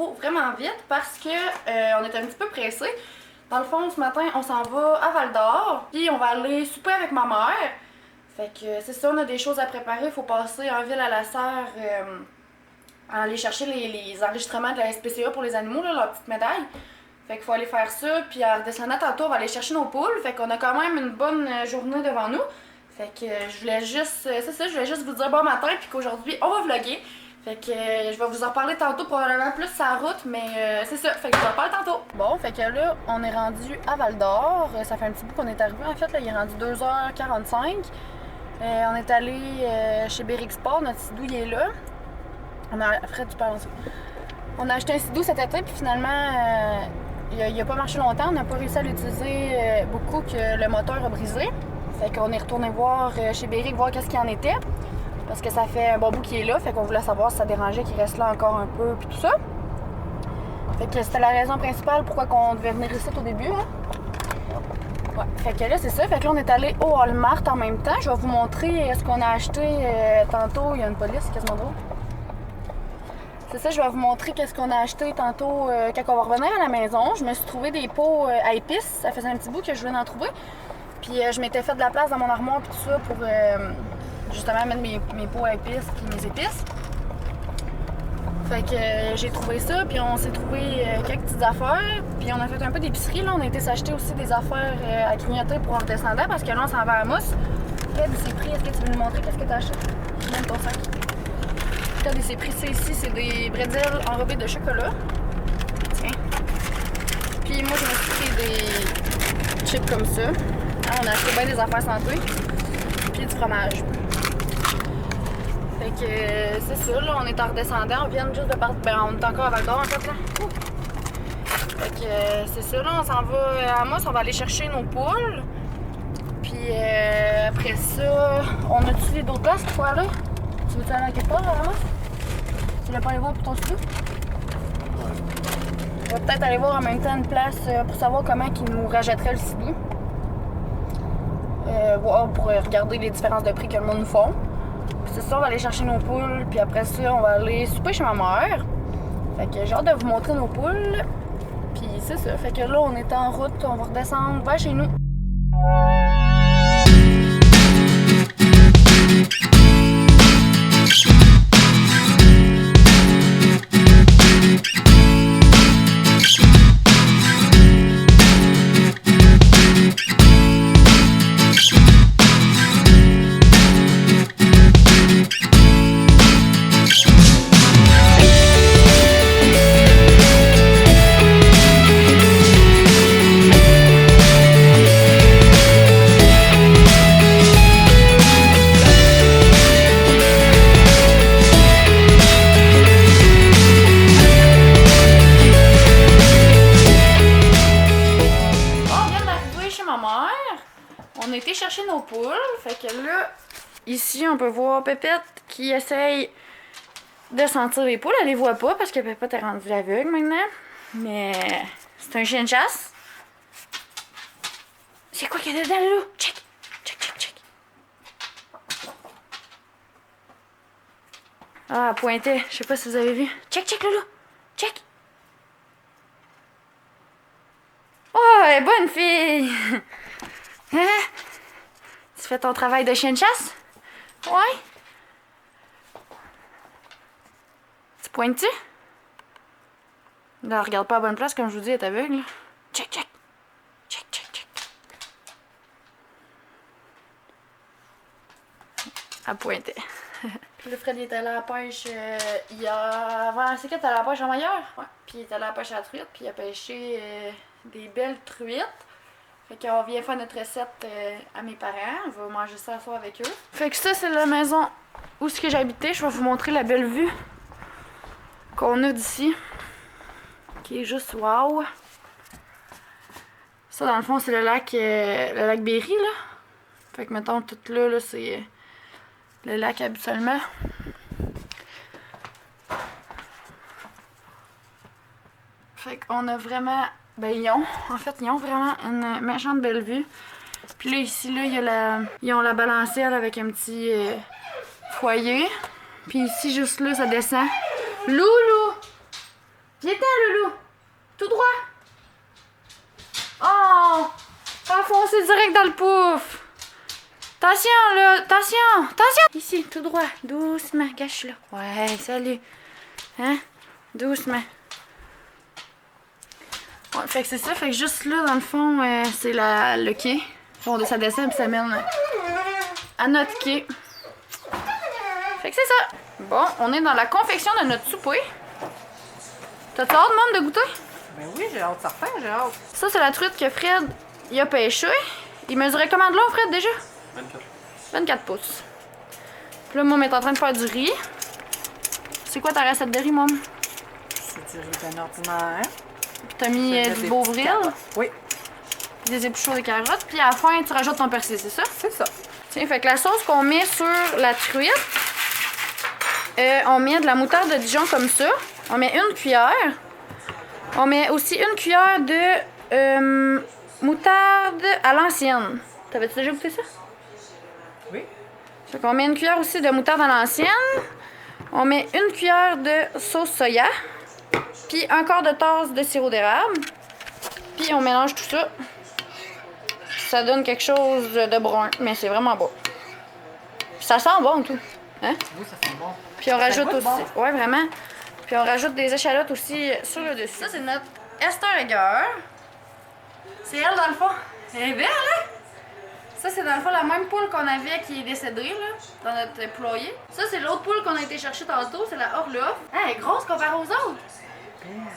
l'intro vraiment vite parce que on est un petit peu pressé. Dans le fond, ce matin, on s'en va à Val-d'Or, puis on va aller souper avec ma mère. Fait que c'est ça, on a des choses à préparer. Il faut passer en ville à la serre, aller chercher les enregistrements de la SPCA pour les animaux, là, leur petite médaille. Fait qu'il faut aller faire ça, puis en redescendant tantôt, on va aller chercher nos poules. Fait qu'on a quand même une bonne journée devant nous. Fait que je voulais juste, je voulais juste vous dire bon matin, puis qu'aujourd'hui, on va vlogger. Fait que je vais vous en parler tantôt, probablement plus sur la route, mais c'est ça, fait que je vous en parle tantôt. Bon, fait que là, on est rendu à Val-d'Or. Ça fait un petit bout qu'on est arrivé, en fait, là, il est rendu 2h45. On est allé chez Béric Sport, notre sidou, il est là. Fred, tu parles aussi. On a acheté un sidou cet été, puis finalement, il a pas marché longtemps. On n'a pas réussi à l'utiliser beaucoup, que le moteur a brisé. Fait qu'on est retourné voir chez Béric, voir qu'est-ce qu'il en était. Parce que ça fait un bon bout qu'il est là, fait qu'on voulait savoir si ça dérangeait qu'il reste là encore un peu, puis tout ça. Fait que c'était la raison principale pourquoi on devait venir ici au début, hein. Ouais, fait que là, c'est ça. Fait que là, on est allé au Walmart en même temps. Je vais vous montrer ce qu'on a acheté tantôt. Il y a une police, c'est quasiment drôle. C'est ça, je vais vous montrer qu'est-ce qu'on a acheté tantôt quand on va revenir à la maison. Je me suis trouvé des pots à épices. Ça faisait un petit bout que je venais d'en trouver. Puis je m'étais fait de la place dans mon armoire et tout ça pour justement mettre mes pots à épices puis mes épices. Fait que j'ai trouvé ça, puis on s'est trouvé quelques petites affaires. Puis on a fait un peu d'épicerie, là. On a été s'acheter aussi des affaires à grignoter pour en redescendant parce que là, on s'en va à Mousse. Fred, c'est pris. Est-ce que tu veux nous montrer qu'est-ce que tu as acheté? Je donne ton sac. Fred, c'est pris. Ça ici, c'est des bretzels enrobés de chocolat. Tiens. Puis moi, je me suis pris des chips comme ça. Ah, on a acheté bien des affaires santé. Puis du fromage. Fait que c'est ça, là, on est en redescendant, on vient juste de partir, ben on est encore à Val-d'Or en fait là. Fait que c'est ça, là, on s'en va à Mousse, on va aller chercher nos poules. Puis après ça, on a-tu d'autres places pour aller? Tu veux-tu aller à quelque part à Mousse? Tu voulais pas aller voir pour ton studio? On va peut-être aller voir en même temps une place pour savoir comment ils nous rachèteraient le sidou. Voir pour regarder les différences de prix que le monde nous font. Puis c'est ça, on va aller chercher nos poules, puis après ça, on va aller souper chez ma mère. Fait que j'ai hâte de vous montrer nos poules. Puis c'est ça, fait que là, on est en route, on va redescendre vers chez nous. On a été chercher nos poules, fait que là, ici, on peut voir Pépette qui essaye de sentir les poules. Elle les voit pas parce que Pépette est rendue aveugle maintenant. Mais c'est un chien de chasse. C'est quoi qu'il y a dedans, Loulou? Check, check, check, check. Ah, elle pointait. Je sais pas si vous avez vu. Check, check, Loulou. Check. Oh, elle est bonne fille. Hein? Tu fais ton travail de chien de chasse? Ouais? Tu pointes-tu? Là, regarde pas à la bonne place, comme je vous dis, elle est aveugle. Check, check. Check, check, check. Elle pointait. Puis le Fred il était allé à la pêche hier. Avant, c'est quand t'es allé à la pêche en hier? Ouais. Puis il est allé à la pêche à la truite, puis il a pêché des belles truites. Fait qu'on vient faire notre recette à mes parents. On va manger ça à soir avec eux. Fait que ça, c'est la maison où est-ce que j'habitais. Je vais vous montrer la belle vue qu'on a d'ici. Qui est juste wow. Ça, dans le fond, c'est le lac Berry, là. Fait que, mettons, tout là c'est le lac habituellement. Fait qu'on a vraiment... Ben, ils ont vraiment une méchante belle vue. Puis là, ici, là, ils ont la balancière avec un petit foyer. Puis ici, juste là, ça descend. Loulou! Viens-t'en, Loulou. Tout droit. Oh! Enfoncé direct dans le pouf. Attention, là. Attention. Attention. Ici, tout droit. Doucement. Gâche là. Ouais, salut. Hein? Doucement. Ouais, fait que c'est ça. Fait que juste là, dans le fond, c'est le quai. Bon, ça descend puis ça mène à notre quai. Fait que c'est ça. Bon, on est dans la confection de notre souper. T'as-tu hâte, Mom, de goûter? Ben oui, j'ai hâte, certain, j'ai hâte. Ça, c'est la truite que Fred il a pêchée. Il mesurait comment de long, Fred, déjà? 24. 24 pouces. Puis là, Mom est en train de faire du riz. C'est quoi ta recette de riz, Mom? C'est du riz bien ordinaire. Puis t'as mis du Beauvril, Oui, des épluchures de carottes, puis à la fin, tu rajoutes ton persil, c'est ça? c'est ça. Tiens, fait que la sauce qu'on met sur la truite, on met de la moutarde de Dijon comme ça. On met une cuillère. On met aussi une cuillère de moutarde à l'ancienne. T'avais-tu déjà goûté ça? Oui. Fait qu'on met une cuillère aussi de moutarde à l'ancienne. On met une cuillère de sauce soya. Puis un quart de tasse de sirop d'érable. Puis on mélange tout ça. Ça donne quelque chose de brun, mais c'est vraiment bon. Puis ça sent bon tout. Hein? Oui, ça sent bon. Puis on rajoute goûte aussi. bon. Ouais, vraiment. Puis on rajoute des échalotes aussi sur le dessus. Ça, c'est notre Esther Egger. C'est elle, dans le fond. Elle est belle, hein? Ça, c'est dans le fond la même poule qu'on avait qui est décédée, là, dans notre poulailler. Ça, c'est l'autre poule qu'on a été chercher tantôt. C'est la Orloff. Ah, elle est grosse comparée aux autres.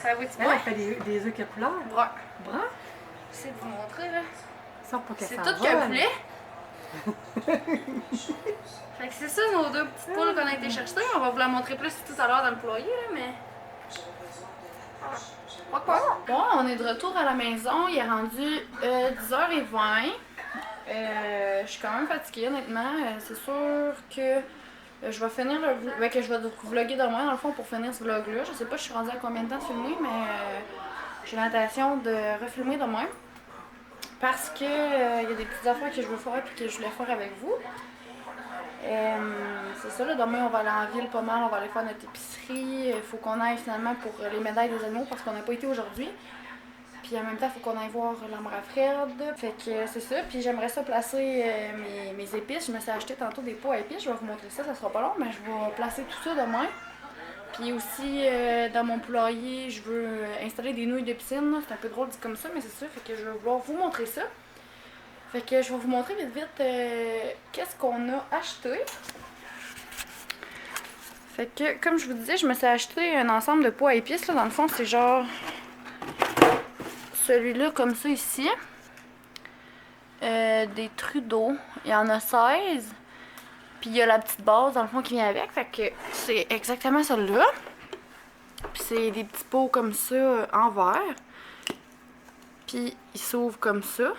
Ça vous dit Elle, elle fait des œufs quelle couleur? Brun. Brun? J'essaie de vous montrer, là. Ça pour qu'elle C'est s'envole. tout qu'un poulet. Fait que c'est ça nos deux petites poules qu'on a été chercher. On va vous la montrer plus tout à l'heure dans le poulailler, là, mais. Pas quoi. Bon, on est de retour à la maison. Il est rendu 10h20. Je suis quand même fatiguée, honnêtement. C'est sûr que je vais finir le que je vais vlogger demain, dans le fond, pour finir ce vlog-là. Je sais pas, je suis rendue à combien de temps de filmer, mais j'ai l'intention de refilmer demain. Parce que y a des petites affaires que je veux faire et que je voulais faire avec vous. C'est ça, là, demain on va aller en ville pas mal, on va aller faire notre épicerie. Il faut qu'on aille finalement pour les médailles des animaux parce qu'on n'a pas été aujourd'hui. Puis en même temps, il faut qu'on aille voir l'arbre à Fred. Fait que c'est ça. Puis j'aimerais ça placer mes épices. Je me suis acheté tantôt des pots à épices. Je vais vous montrer ça, ça sera pas long, mais je vais placer tout ça demain. Puis aussi, dans mon poulailler, je veux installer des nouilles de piscine. C'est un peu drôle dit comme ça, mais c'est ça. Fait que je vais vouloir vous montrer ça. Fait que je vais vous montrer vite qu'est-ce qu'on a acheté. Fait que, comme je vous disais, je me suis acheté un ensemble de pots à épices. Là. Dans le fond, c'est genre celui-là comme ça ici. Des Trudeau. Il y en a 16. Puis il y a la petite base dans le fond qui vient avec. Fait que c'est exactement celle-là. Puis c'est des petits pots comme ça en verre. Puis ils s'ouvrent comme ça.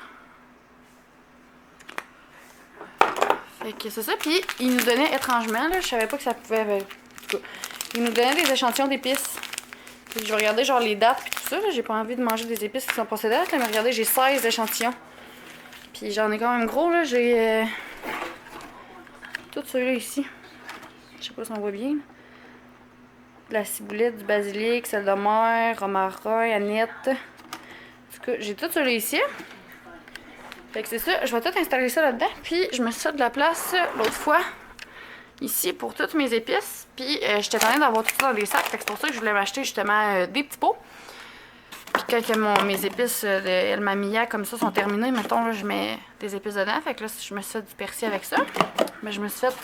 Fait que c'est ça. Puis ils nous donnaient étrangement, là, je savais pas que ça pouvait. En tout cas, ils nous donnaient des échantillons d'épices. Puis je vais regarder genre les dates puis tout ça. J'ai pas envie de manger des épices qui sont passées dates, là, mais regardez, j'ai 16 échantillons. Puis j'en ai quand même gros, là. J'ai tout ceux-là ici. Je sais pas si on voit bien. De la ciboulette, du basilic, sel de mer, romarin, aneth. En tout cas, j'ai tout ceux-là ici. Fait que c'est ça, je vais tout installer ça là-dedans. Puis je me suis fait de la place l'autre fois, ici, pour toutes mes épices. Puis j'étais tannée d'avoir tout ça dans des sacs. Fait que c'est pour ça que je voulais m'acheter justement des petits pots. Puis quand mes épices de El Mamilla comme ça sont terminées, mettons, là, je mets des épices dedans. Fait que là, je me suis fait du persil avec ça. Mais je me suis fait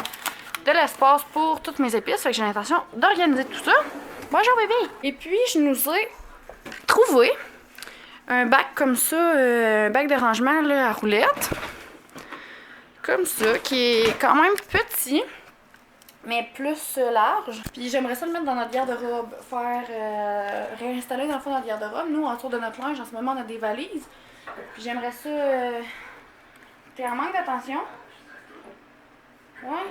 de l'espace pour toutes mes épices. Fait que j'ai l'intention d'organiser tout ça. Bonjour bébé! Et puis, je nous ai trouvé un bac comme ça, un bac de rangement là, à roulettes. Comme ça, qui est quand même petit, mais plus large. Puis j'aimerais ça le mettre dans notre garde-robe, réinstaller dans le fond notre garde-robe. Nous, autour de notre linge, en ce moment, on a des valises. Puis j'aimerais ça... T'es en manque d'attention? Ouais.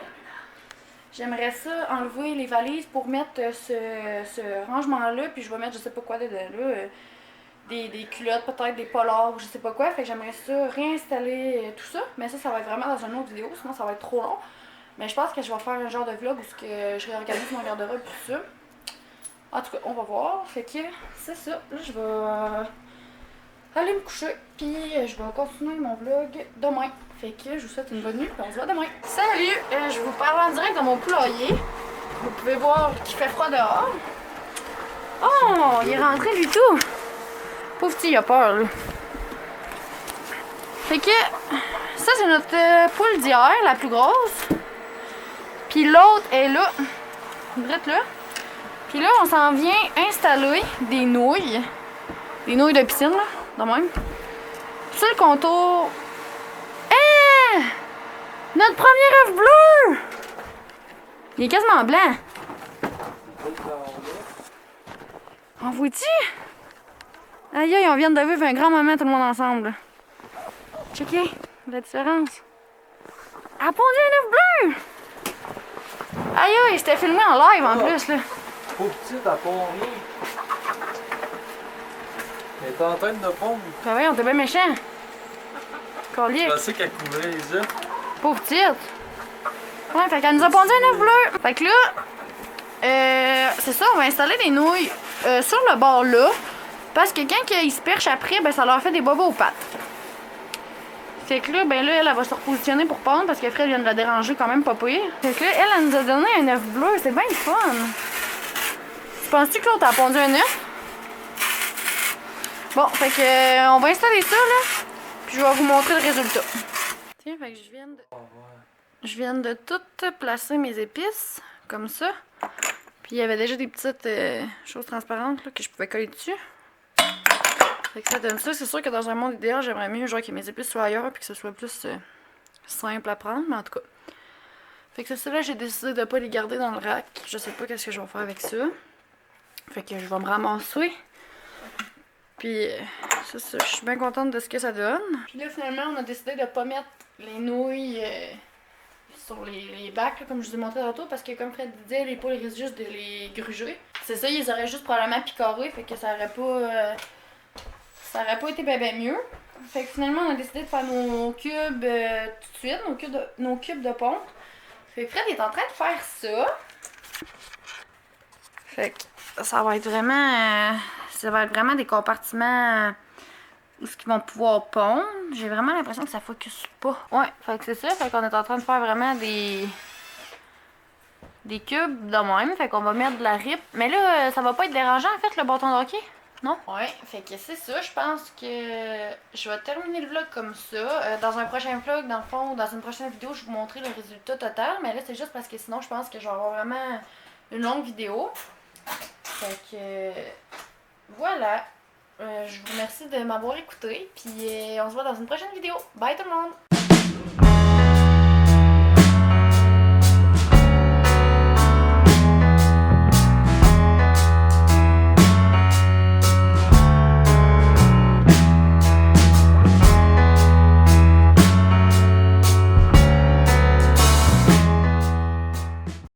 J'aimerais ça enlever les valises pour mettre ce rangement-là, puis je vais mettre je sais pas quoi dedans là. Des culottes, peut-être des polars, je sais pas quoi. Fait que j'aimerais ça réinstaller tout ça. Mais ça va être vraiment dans une autre vidéo, sinon ça va être trop long. Mais je pense que je vais faire un genre de vlog où je réorganise mon garde-robe tout ça. En tout cas, on va voir. Fait que c'est ça. Là, je vais aller me coucher. Puis je vais continuer mon vlog demain. Fait que je vous souhaite une bonne nuit. Puis on se voit demain. Salut! Je vous parle en direct de mon poulailler. Vous pouvez voir qu'il fait froid dehors. Oh! Il est rentré du tout! Pauvre petit, il a peur, là. Fait que ça, c'est notre poule d'hier, la plus grosse. Puis l'autre est là. Drette là. Puis là, on s'en vient installer des nouilles. Des nouilles de piscine, là, de même. Sur le contour. Hein! Notre premier œuf bleu! Il est quasiment blanc. On vous dit? Aïe aïe, on vient de vivre un grand moment tout le monde ensemble. Checkez la différence. Elle a pondu un œuf bleu! Aïe aïe, c'était filmé en live en plus là. Pauvre petite, elle pond rien. Elle est en train de pondre. Ben oui, on était bien méchants. Collier. Je pensais qu'elle couvrait les œufs. Pauvre petite. Ouais, fait qu'elle nous a pondu un œuf bleu. Fait que là, c'est ça, on va installer des nouilles sur le bord là. Parce que quand ils se perchent après, ben ça leur fait des bobos aux pattes. Fait que là, ben là, elle va se repositionner pour pondre parce que Fred vient de la déranger quand même pas pire. Fait que là, elle nous a donné un œuf bleu, c'est bien le fun. Tu penses-tu que l'autre a pondu un œuf? Bon, fait que on va installer ça là, puis je vais vous montrer le résultat. Tiens, fait que je viens de tout placer mes épices, comme ça. Puis il y avait déjà des petites choses transparentes là, que je pouvais coller dessus. Fait que ça donne ça. C'est sûr que dans un monde idéal, j'aimerais mieux genre que mes épices soient ailleurs puis que ce soit plus simple à prendre, mais en tout cas. Fait que c'est ça là, j'ai décidé de pas les garder dans le rack. Je sais pas qu'est-ce que je vais faire avec ça. Fait que je vais me ramasser. Puis c'est ça, je suis bien contente de ce que ça donne. Puis là finalement, on a décidé de pas mettre les nouilles sur les bacs, là, comme je vous ai montré tantôt, parce que comme Fred disait, les poules risquent juste de les gruger. C'est ça, ils auraient juste probablement picoré, fait que ça aurait pas été ben mieux. Fait que finalement, on a décidé de faire nos cubes tout de suite, nos cubes de ponte. Fait que Fred est en train de faire ça. Fait que ça va être vraiment des compartiments où ils vont pouvoir pondre. J'ai vraiment l'impression que ça focus pas. Ouais, fait que c'est ça. Fait qu'on est en train de faire vraiment des cubes de même. Fait qu'on va mettre de la rip. Mais là, ça va pas être dérangeant en fait, le bâton de hockey? Non? Ouais, fait que c'est ça. Je pense que je vais terminer le vlog comme ça. Dans un prochain vlog, dans le fond, dans une prochaine vidéo, je vais vous montrer le résultat total. Mais là, c'est juste parce que sinon, je pense que je vais avoir vraiment une longue vidéo. Fait que voilà. Je vous remercie de m'avoir écouté. Puis on se voit dans une prochaine vidéo. Bye tout le monde!